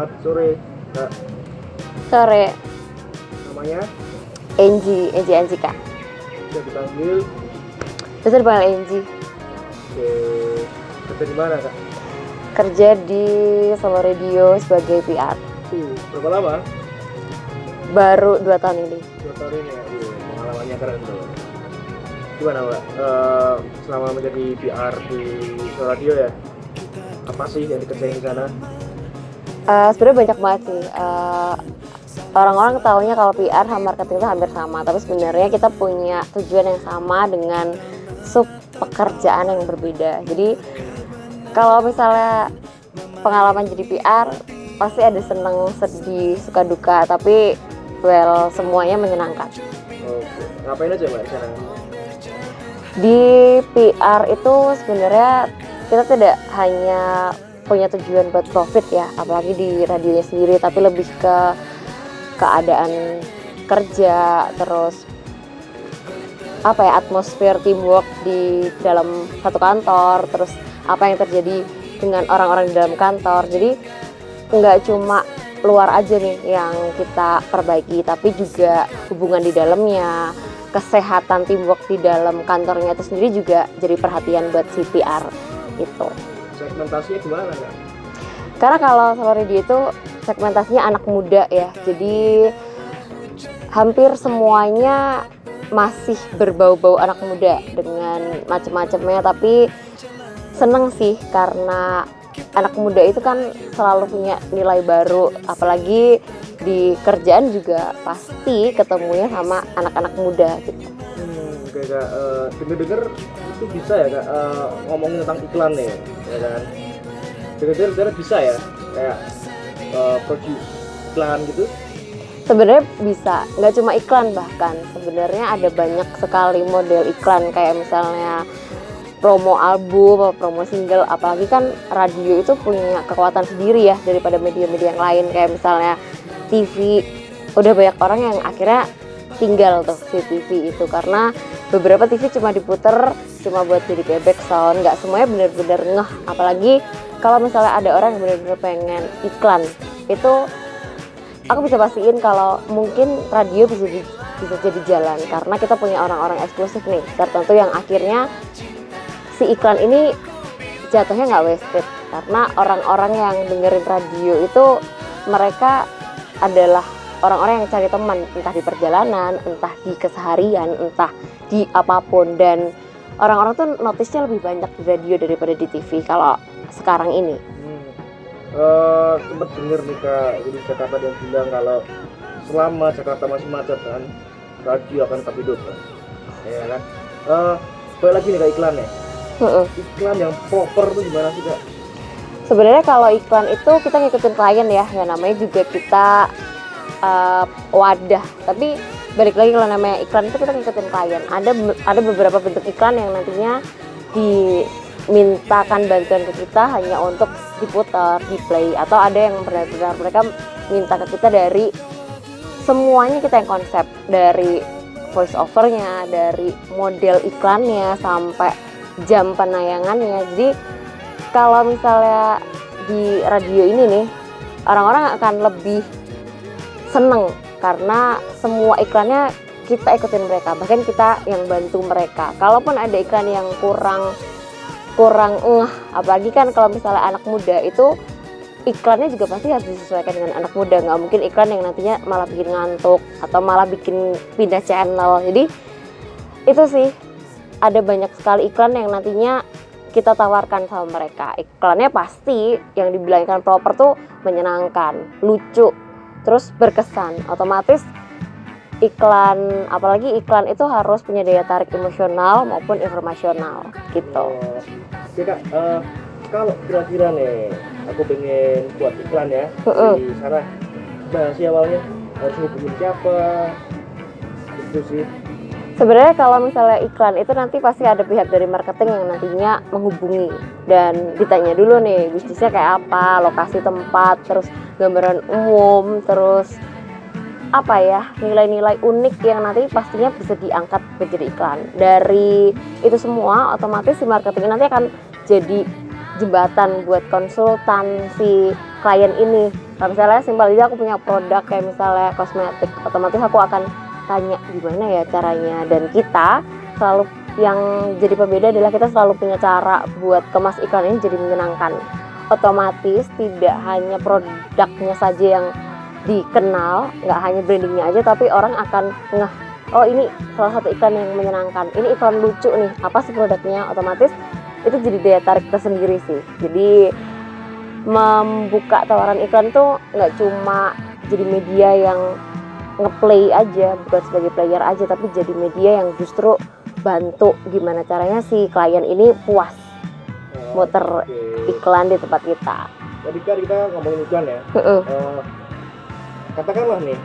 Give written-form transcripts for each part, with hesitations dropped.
Selamat sore, Kak. Sore, Namanya Enji Anjika. bisa dipanggil. Bisa dipanggil Enji. Oke, kerja di mana, Kak? Kerja di Solo Radio sebagai PR. Berapa lama? Baru 2 tahun ini. 2 tahun ini ya. Pengalamannya keren tuh. Gimana, Mbak? Selama menjadi PR di Solo Radio ya, apa sih yang dikerjain di sana? Sebenarnya banyak banget sih. Orang-orang taunya kalau PR sama marketing itu hampir sama, tapi sebenarnya kita punya tujuan yang sama dengan sub pekerjaan yang berbeda. Jadi kalau misalnya pengalaman jadi PR pasti ada seneng, sedih, suka duka, tapi semuanya menyenangkan. Oke, ngapain aja, Mbak, di sana? Di PR itu sebenarnya kita tidak hanya punya tujuan buat profit ya, apalagi di radionya sendiri, tapi lebih ke keadaan kerja, terus atmosfer teamwork di dalam satu kantor, terus apa yang terjadi dengan orang-orang di dalam kantor. Jadi nggak cuma luar aja nih yang kita perbaiki, tapi juga hubungan di dalamnya, kesehatan teamwork di dalam kantornya itu sendiri juga jadi perhatian buat si PR itu. Segmentasinya gimana, Kak? Karena kalau Solo Radio itu segmentasinya anak muda ya, jadi hampir semuanya masih berbau-bau anak muda dengan macam-macamnya, tapi seneng sih karena anak muda itu kan selalu punya nilai baru, apalagi di kerjaan juga pasti ketemunya sama anak-anak muda gitu. Oke, Kak, denger-denger itu bisa ya, Kak, ngomongin tentang iklan nih, ya kan? Denger-denger bisa ya, kayak produce iklan gitu. Sebenarnya bisa, nggak cuma iklan, bahkan sebenarnya ada banyak sekali model iklan, kayak misalnya promo album atau promo single. Apalagi kan radio itu punya kekuatan sendiri ya daripada media-media yang lain, kayak misalnya TV. Udah banyak orang yang akhirnya tinggal tuh si TV itu karena beberapa TV cuma diputer cuma buat jadi kayak background, nggak semuanya benar-benar ngeh. Apalagi kalau misalnya ada orang yang benar-benar pengen iklan, itu aku bisa pastiin kalau mungkin radio bisa jadi jalan, karena kita punya orang-orang eksklusif nih tertentu yang akhirnya si iklan ini jatuhnya nggak wasted, karena orang-orang yang dengerin radio itu mereka adalah orang-orang yang cari teman, entah di perjalanan, entah di keseharian, entah di apapun. Dan orang-orang tuh notice-nya lebih banyak di radio daripada di TV kalau sekarang ini. Sempat denger nih, Kak, di Jakarta yang bilang kalau selama Jakarta masih macet kan, radio akan tetap hidup kan, ya kan? Balik lagi nih ke iklan ya. Iklan yang proper tuh gimana sih, Kak? Sebenarnya kalau iklan itu kita ngikutin klien ya namanya juga kita wadah. Tapi balik lagi kalau namanya iklan itu kita ngikutin klien. Ada beberapa bentuk iklan yang nantinya dimintakan bantuan ke kita hanya untuk diputar, di play, atau ada yang benar-benar mereka minta ke kita dari semuanya kita yang konsep, dari voice overnya, dari model iklannya sampai jam penayangannya. Jadi kalau misalnya di radio ini nih, orang-orang akan lebih seneng karena semua iklannya kita ikutin mereka, bahkan kita yang bantu mereka. Kalaupun ada iklan yang kurang apalagi kan kalau misalnya anak muda itu iklannya juga pasti harus disesuaikan dengan anak muda. Nggak mungkin iklan yang nantinya malah bikin ngantuk atau malah bikin pindah channel. Jadi itu sih, ada banyak sekali iklan yang nantinya kita tawarkan sama mereka. Iklannya pasti yang dibilangkan proper tuh menyenangkan, lucu, terus berkesan. Otomatis iklan, apalagi iklan itu harus punya daya tarik emosional maupun informasional gitu. Oke, Kak, kalau kira-kira nih aku pengen buat iklan ya di sana, gimana sih awalnya? Harus hubungin siapa? Itu sih. Sebenarnya kalau misalnya iklan itu nanti pasti ada pihak dari marketing yang nantinya menghubungi dan ditanya dulu nih bisnisnya kayak apa, lokasi tempat, terus gambaran umum, terus nilai-nilai unik yang nanti pastinya bisa diangkat menjadi iklan. Dari itu semua otomatis si marketing nanti akan jadi jembatan buat konsultan si klien ini Kalau misalnya simpel aja aku punya produk kayak misalnya kosmetik, otomatis aku akan tanya gimana ya caranya, dan kita selalu yang jadi pembeda adalah kita selalu punya cara buat kemas iklan ini jadi menyenangkan. Otomatis tidak hanya produknya saja yang dikenal, nggak hanya brandingnya aja, tapi orang akan ngeh, oh ini salah satu iklan yang menyenangkan, ini iklan lucu nih, apa sih produknya. Otomatis itu jadi daya tarik tersendiri sih. Jadi membuka tawaran iklan tuh nggak cuma jadi media yang ngeplay aja, bukan sebagai player aja, tapi jadi media yang justru bantu gimana caranya si klien ini puas muter iklan di tempat kita. Tadi kan kita ngomongin iklan ya. Katakanlah nih,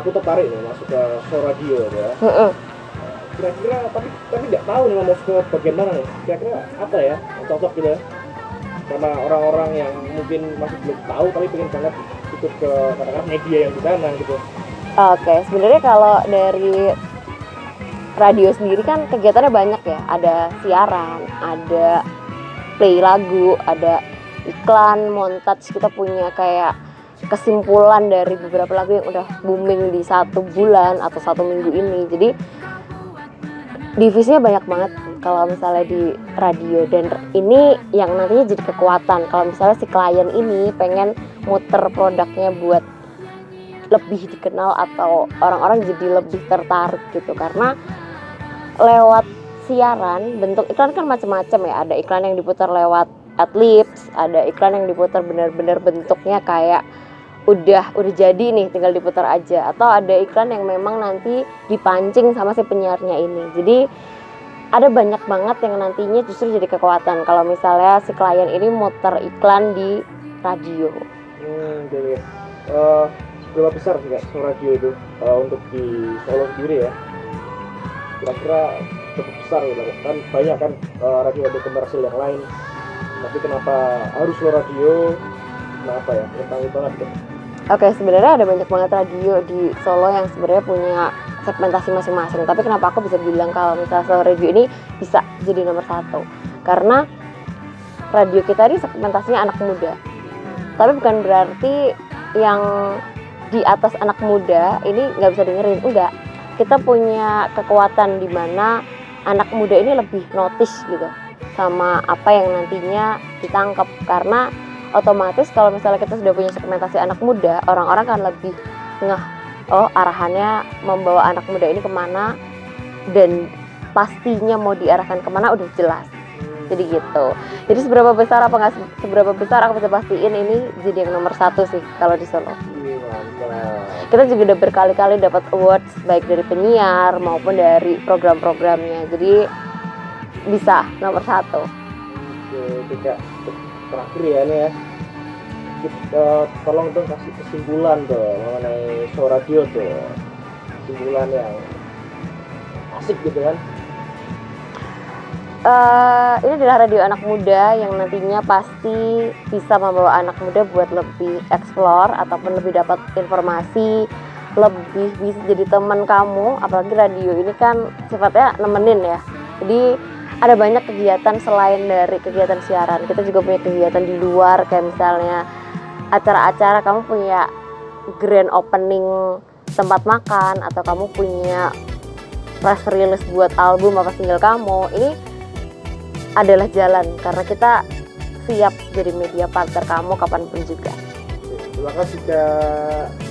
aku tertarik nih masuk ke show radio ya. Kira-kira tapi nggak tahu nih mau masuk ke bagian mana nih. Kira-kira apa ya yang cocok gitu ya? Karena orang-orang yang mungkin masih belum tahu tapi pengen banget ikut ke katakanlah media yang di sana gitu. Oke, sebenarnya kalau dari radio sendiri kan kegiatannya banyak ya. Ada siaran, ada play lagu, ada iklan, montage. Kita punya kayak kesimpulan dari beberapa lagu yang udah booming di 1 bulan atau 1 minggu ini. Jadi divisinya banyak banget kalau misalnya di radio, dan ini yang nantinya jadi kekuatan kalau misalnya si klien ini pengen muter produknya buat lebih dikenal atau orang-orang jadi lebih tertarik gitu. Karena lewat siaran, bentuk iklan kan macam-macam ya. Ada iklan yang diputar lewat adlibs, ada iklan yang diputar benar-benar bentuknya kayak udah jadi nih tinggal diputar aja, atau ada iklan yang memang nanti dipancing sama si penyiarnya ini. Jadi ada banyak banget yang nantinya justru jadi kekuatan kalau misalnya si klien ini muter iklan di radio. Jadi seberapa besar sih Kak show radio itu untuk di Solo sendiri ya? Kira-kira cukup besar gitu kan, banyak kan radio komersil yang lain, tapi kenapa harus show radio? Kenapa ya? Tahu banget deh. Oke, sebenarnya ada banyak banget radio di Solo yang sebenarnya punya segmentasi masing-masing. Tapi kenapa aku bisa bilang kalau misalnya Solo Radio ini bisa jadi nomor 1? Karena radio kita ini segmentasinya anak muda. Tapi bukan berarti yang di atas anak muda ini nggak bisa dengerin, enggak. Kita punya kekuatan di mana anak muda ini lebih notice gitu sama apa yang nantinya ditangkap, karena otomatis kalau misalnya kita sudah punya segmentasi anak muda, orang-orang kan lebih ngeh, oh arahannya membawa anak muda ini kemana, dan pastinya mau diarahkan kemana udah jelas. Jadi gitu. Jadi seberapa besar apa nggak seberapa besar aku bisa pastiin ini jadi yang nomor 1 sih kalau di Solo. Kita juga udah berkali-kali dapat awards baik dari penyiar maupun dari program-programnya. Jadi bisa nomor 1. Tidak terakhir ya nih ya, tolong dong kasih kesimpulan tuh mengenai show radio tuh, kesimpulan yang asik gitu kan. Ini adalah radio anak muda yang nantinya pasti bisa membawa anak muda buat lebih explore ataupun lebih dapat informasi, lebih bisa jadi teman kamu. Apalagi radio ini kan sifatnya nemenin ya, jadi ada banyak kegiatan selain dari kegiatan siaran. Kita juga punya kegiatan di luar, kayak misalnya acara-acara kamu punya grand opening tempat makan, atau kamu punya press release buat album apa single kamu. Ini adalah jalan, karena kita siap jadi media partner kamu kapanpun juga. Terima kasih Kak.